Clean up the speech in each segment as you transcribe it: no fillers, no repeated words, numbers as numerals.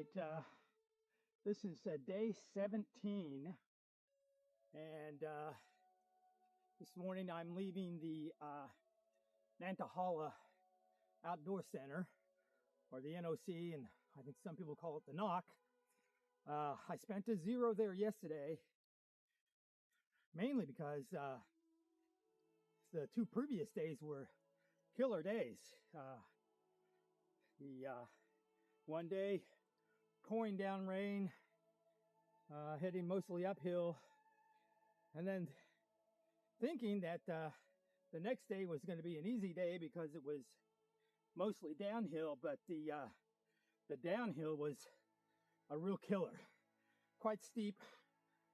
right, this is day 17, and this morning I'm leaving the Nantahala Outdoor Center, or the NOC, and I think some people call it the NOC. I spent a zero there yesterday, mainly because the two previous days were killer days. The one day, pouring down rain, heading mostly uphill, and then thinking that the next day was going to be an easy day because it was mostly downhill, but the downhill was a real killer. Quite steep,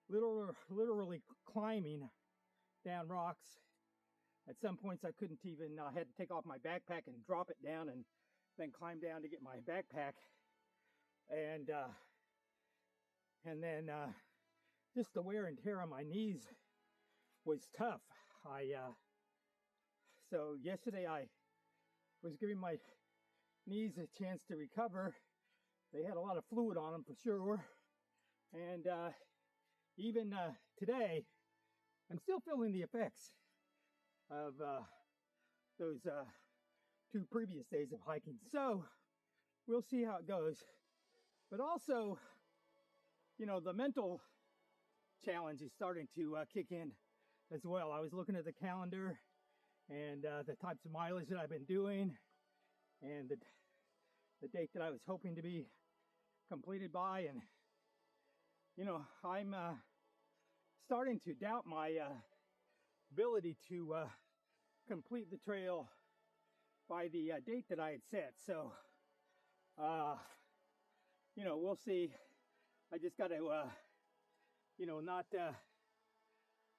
literally climbing down rocks. At some points I couldn't even, I had to take off my backpack and drop it down and then climb down to get my backpack. And then just the wear and tear on my knees was tough. So yesterday I was giving my knees a chance to recover. They had a lot of fluid on them for sure. And even today, I'm still feeling the effects of those two previous days of hiking. So we'll see how it goes. But also, you know, the mental challenge is starting to kick in as well. I was looking at the calendar and the types of mileage that I've been doing, and the date that I was hoping to be completed by, and you know, I'm starting to doubt my ability to complete the trail by the date that I had set. So you know, we'll see. I just got to you know, not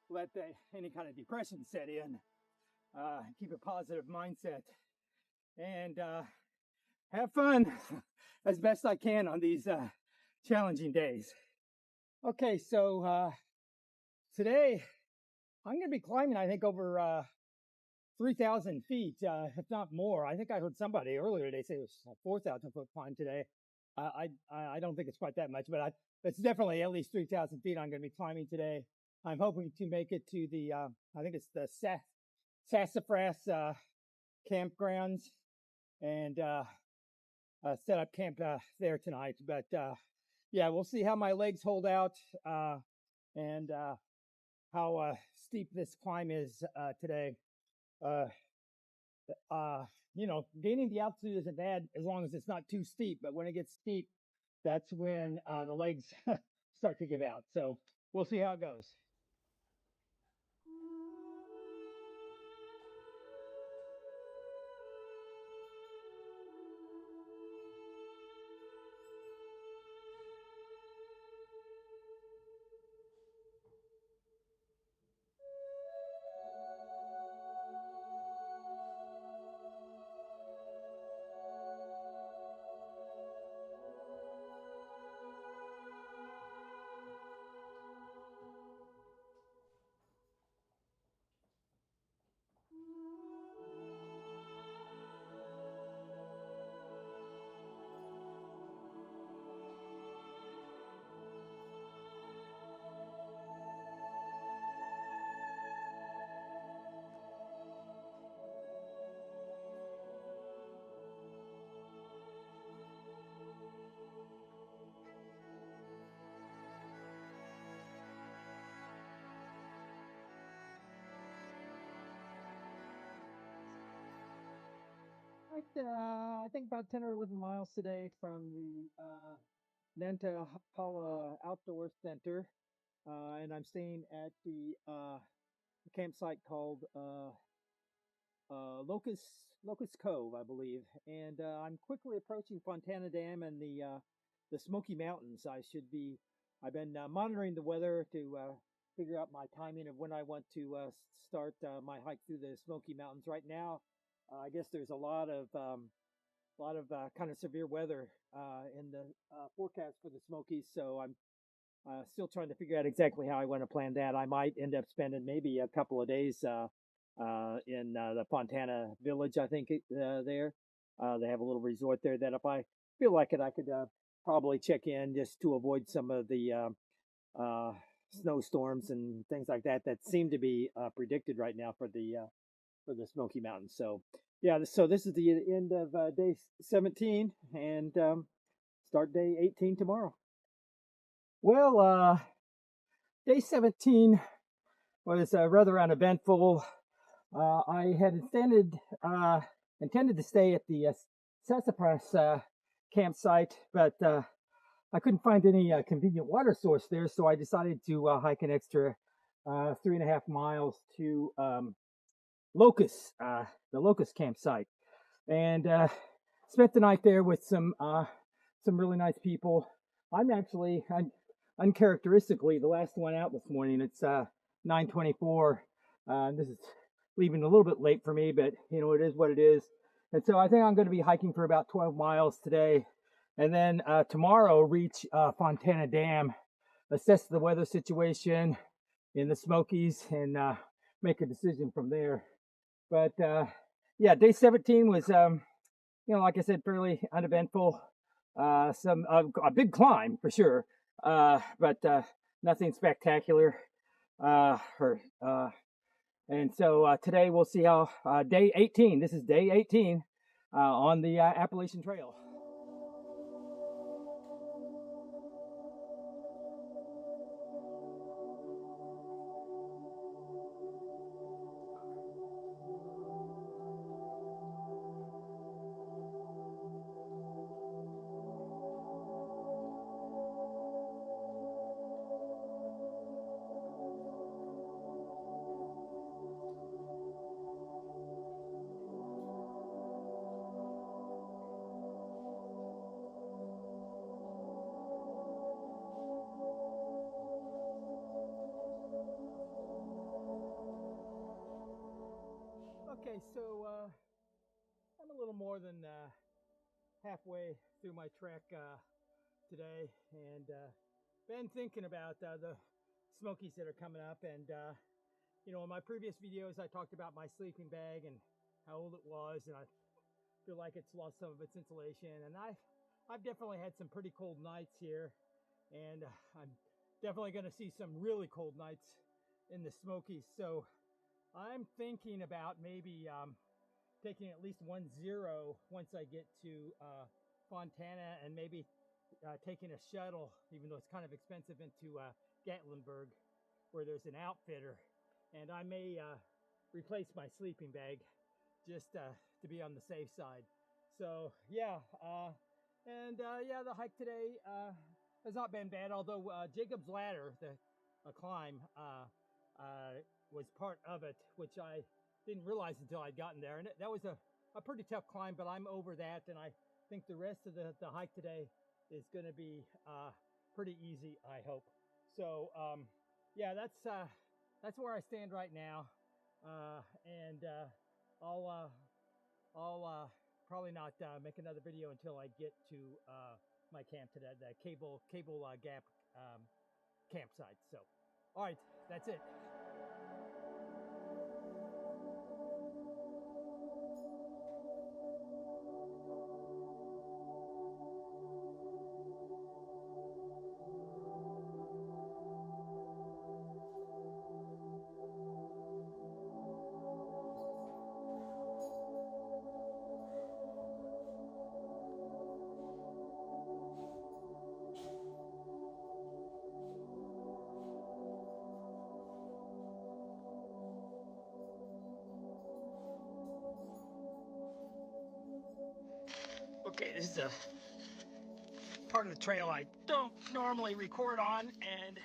let any kind of depression set in. Keep a positive mindset and have fun as best I can on these challenging days. Okay, so today I'm going to be climbing, I think, over 3,000 feet, if not more. I think I heard somebody earlier today say it was a 4,000 foot climb today. I don't think it's quite that much, but it's definitely at least 3,000 feet I'm going to be climbing today. I'm hoping to make it to the, I think it's the Sassafras campgrounds, and set up camp there tonight. But yeah, we'll see how my legs hold out and how steep this climb is today. You know, gaining the altitude isn't bad as long as it's not too steep, but when it gets steep, that's when the legs start to give out. So we'll see how it goes. I think about 10 or 11 miles today from the Nantahala Outdoor Center, and I'm staying at the campsite called Locust Cove, I believe. And I'm quickly approaching Fontana Dam and the Smoky Mountains. I've been monitoring the weather to figure out my timing of when I want to start my hike through the Smoky Mountains. Right now, I guess there's a lot of kind of severe weather in the forecast for the Smokies, so I'm still trying to figure out exactly how I want to plan that. I might end up spending maybe a couple of days in the Fontana Village, I think there. They have a little resort there that if I feel like it, I could probably check in just to avoid some of the snowstorms and things like that that seem to be predicted right now for the Smoky Mountains. So yeah, so this is the end of day 17 and start day 18 tomorrow. Well, day 17 was rather uneventful. I had intended to stay at the Sassafras campsite, but I couldn't find any convenient water source there, so I decided to hike an extra 3.5 miles to Locust, the Locust campsite, and spent the night there with some really nice people. I'm uncharacteristically the last one out this morning. It's 9:24. This is leaving a little bit late for me, but you know, it is what it is. And so I think I'm going to be hiking for about 12 miles today, and then tomorrow reach Fontana Dam, assess the weather situation in the Smokies, and make a decision from there. But yeah, day 17 was, you know, like I said, fairly uneventful. Some a big climb for sure, but nothing spectacular. And so today we'll see how day 18. This is day 18 on the Appalachian Trail. Okay, so I'm a little more than halfway through my trek today, and been thinking about the Smokies that are coming up. And you know, in my previous videos, I talked about my sleeping bag and how old it was, and I feel like it's lost some of its insulation. And I've definitely had some pretty cold nights here, and I'm definitely going to see some really cold nights in the Smokies. So I'm thinking about maybe taking at least 1-0 once I get to Fontana, and maybe taking a shuttle, even though it's kind of expensive, into Gatlinburg, where there's an outfitter, and I may replace my sleeping bag just to be on the safe side. So yeah, yeah, the hike today has not been bad, although Jacob's Ladder, the climb, was part of it, which I didn't realize until I'd gotten there. And that was a pretty tough climb, but I'm over that, and I think the rest of the hike today is going to be pretty easy, I hope. So yeah, that's where I stand right now, and I'll probably not make another video until I get to my camp today, the Cable Gap campsite. So, all right, that's it. Okay, this is a part of the trail I don't normally record on, and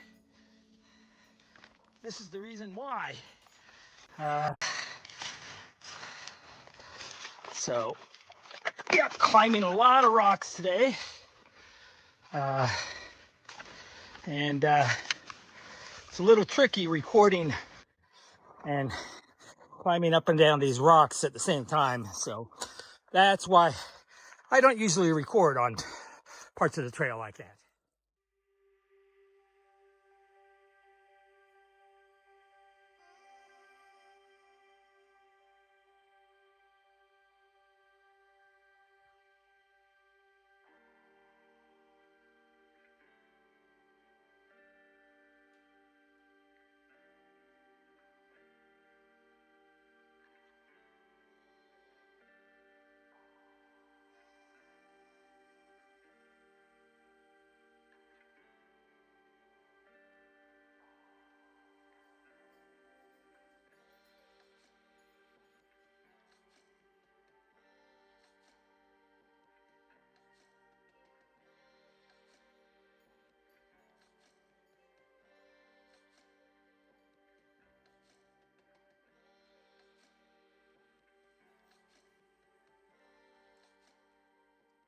this is the reason why. So, yeah, climbing a lot of rocks today, and it's a little tricky recording and climbing up and down these rocks at the same time. So that's why I don't usually record on parts of the trail like that.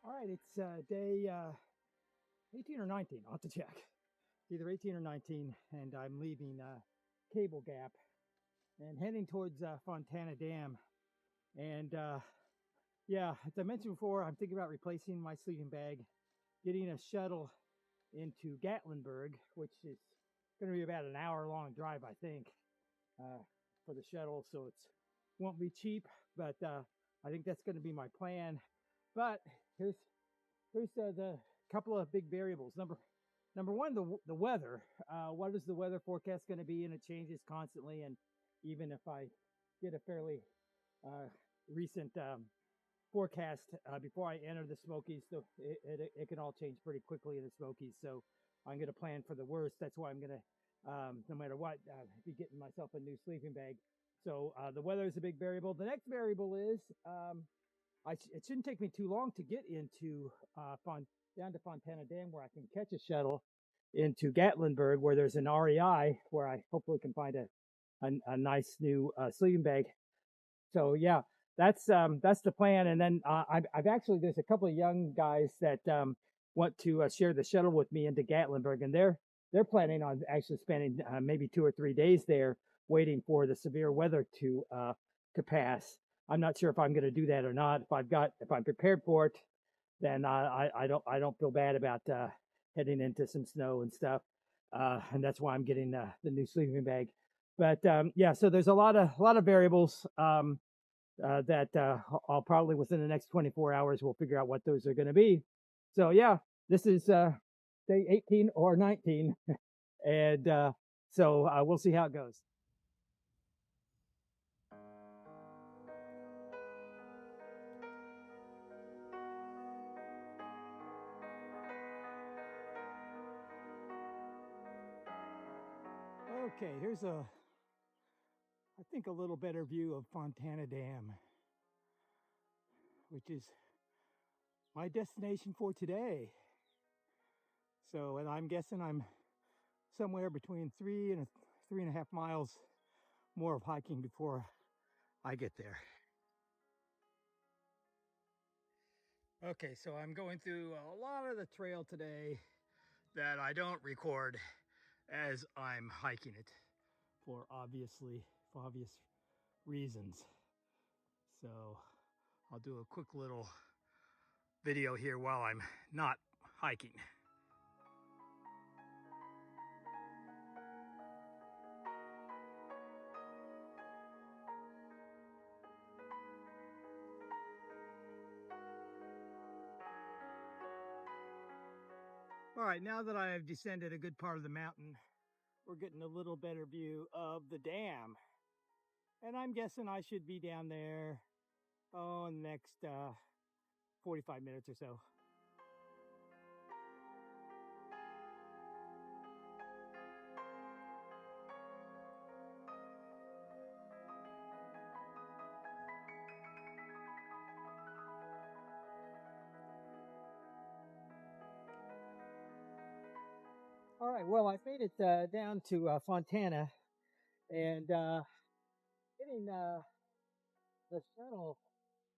All right, it's day 18 or 19. I'll have to check. Either 18 or 19, and I'm leaving Cable Gap and heading towards Fontana Dam. And yeah, as I mentioned before, I'm thinking about replacing my sleeping bag, getting a shuttle into Gatlinburg, which is going to be about an hour-long drive, I think, for the shuttle. So it won't be cheap, but I think that's going to be my plan. But here's the couple of big variables. Number one, the weather. What is the weather forecast going to be? And it changes constantly. And even if I get a fairly recent forecast before I enter the Smokies, it can all change pretty quickly in the Smokies. So I'm going to plan for the worst. That's why I'm going to, no matter what, be getting myself a new sleeping bag. So the weather is a big variable. The next variable is it shouldn't take me too long to get into down to Fontana Dam, where I can catch a shuttle into Gatlinburg, where there's an REI, where I hopefully can find a nice new sleeping bag. So yeah, that's the plan. And then I've actually, there's a couple of young guys that want to share the shuttle with me into Gatlinburg, and they're planning on actually spending maybe 2 or 3 days there, waiting for the severe weather to pass. I'm not sure if I'm going to do that or not. If I'm prepared for it, then I don't feel bad about heading into some snow and stuff. And that's why I'm getting the new sleeping bag. But yeah, so there's a lot of variables that I'll probably within the next 24 hours we'll figure out what those are going to be. So yeah, this is day 18 or 19, and so we'll see how it goes. Okay, here's I think a little better view of Fontana Dam, which is my destination for today. So, and I'm guessing I'm somewhere between 3.5 miles more of hiking before I get there. Okay, so I'm going through a lot of the trail today that I don't record as I'm hiking it for obvious reasons. So I'll do a quick little video here while I'm not hiking. All right, now that I have descended a good part of the mountain, we're getting a little better view of the dam. And I'm guessing I should be down there, in the next 45 minutes or so. All right, well, I've made it down to Fontana, and getting the shuttle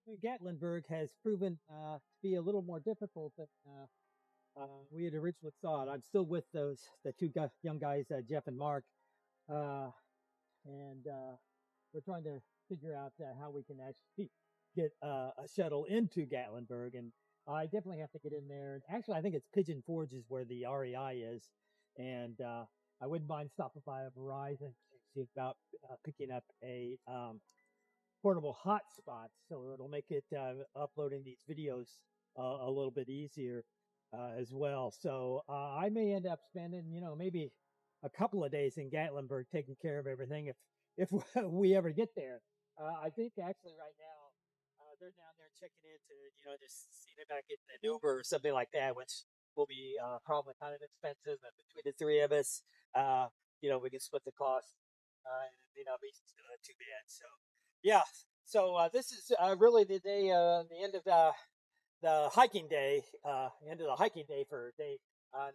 to Gatlinburg has proven to be a little more difficult than we had originally thought. I'm still with the two young guys, Jeff and Mark, and we're trying to figure out how we can actually get a shuttle into Gatlinburg. And I definitely have to get in there. Actually, I think it's Pigeon Forge is where the REI is, and I wouldn't mind stopping by a Verizon and see about picking up a portable hotspot, so it'll make it uploading these videos a little bit easier as well. So I may end up spending, maybe a couple of days in Gatlinburg taking care of everything if we ever get there. I think actually right now they're down there checking into, just seeing if I get an Uber or something like that, which will be probably kind of expensive. And between the three of us, we can split the cost. And it may not be too bad. So yeah, so this is really the day, the end of the hiking day, end of the hiking day for day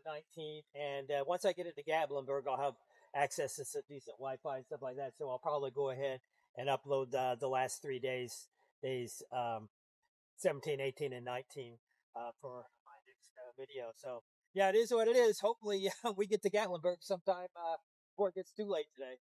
19. And once I get into Gatlinburg, I'll have access to some decent Wi-Fi and stuff like that. So I'll probably go ahead and upload the last 3 days, days 17, 18, and 19 for my next video. So yeah, it is what it is. Hopefully we get to Gatlinburg sometime before it gets too late today.